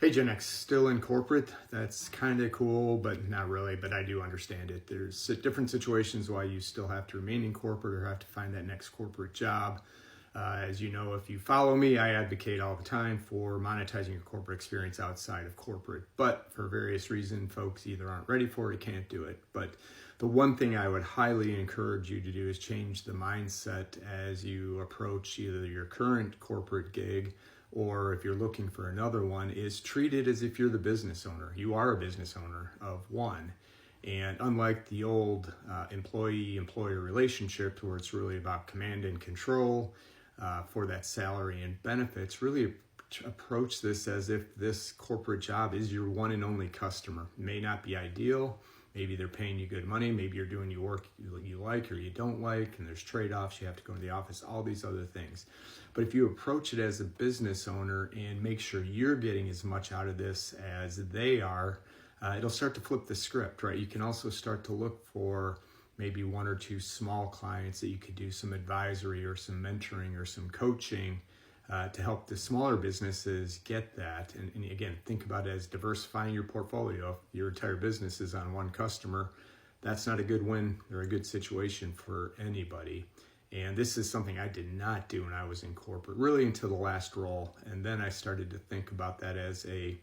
Hey, GenX, still in corporate. That's kind of cool, but not really, but I do understand it. There's different situations why you still have to remain in corporate or have to find that next corporate job. As you know, if you follow me, I advocate all the time for monetizing your corporate experience outside of corporate. But for various reasons, folks either aren't ready for it or can't do it. But the one thing I would highly encourage you to do is change the mindset as you approach either your current corporate gig or if you're looking for another one, is treat it as if you're the business owner. You are a business owner of one. And unlike the old employee-employer relationship where it's really about command and control for that salary and benefits, really approach this as if this corporate job is your one and only customer. It may not be ideal. Maybe they're paying you good money. Maybe you're doing your work you like or you don't like, and there's trade-offs. You have to go to the office, all these other things. But if you approach it as a business owner and make sure you're getting as much out of this as they are, it'll start to flip the script, right? You can also start to look for maybe one or two small clients that you could do some advisory or some mentoring or some coaching to help the smaller businesses get that. And again, think about it as diversifying your portfolio. If your entire business is on one customer, that's not a good win or a good situation for anybody. And this is something I did not do when I was in corporate, really until the last role. And then I started to think about that as a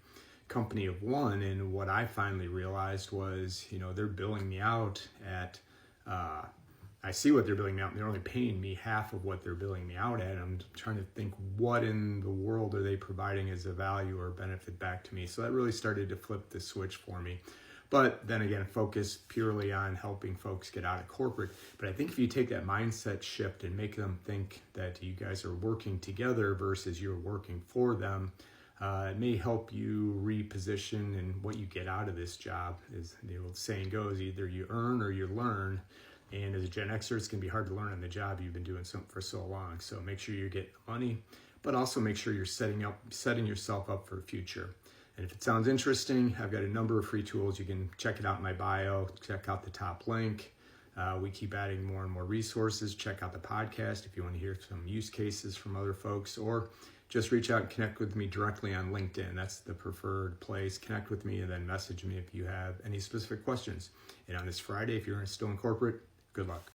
company of one. And what I finally realized was, they're billing me out at, I see what they're billing me out, and they're only paying me half of what they're billing me out at. I'm trying to think, what in the world are they providing as a value or benefit back to me? So that really started to flip the switch for me. But then again, focus purely on helping folks get out of corporate. But I think if you take that mindset shift and make them think that you guys are working together versus you're working for them, it may help you reposition and what you get out of this job. As the old saying goes, either you earn or you learn. And as a Gen Xer, it's going to be hard to learn on the job. You've been doing something for so long. So make sure you're getting money, but also make sure you're setting yourself up for the future. And if it sounds interesting, I've got a number of free tools. You can check it out in my bio. Check out the top link. We keep adding more and more resources. Check out the podcast if you want to hear some use cases from other folks, or just reach out and connect with me directly on LinkedIn. That's the preferred place. Connect with me and then message me if you have any specific questions. And on this Friday, if you're still in corporate, good luck.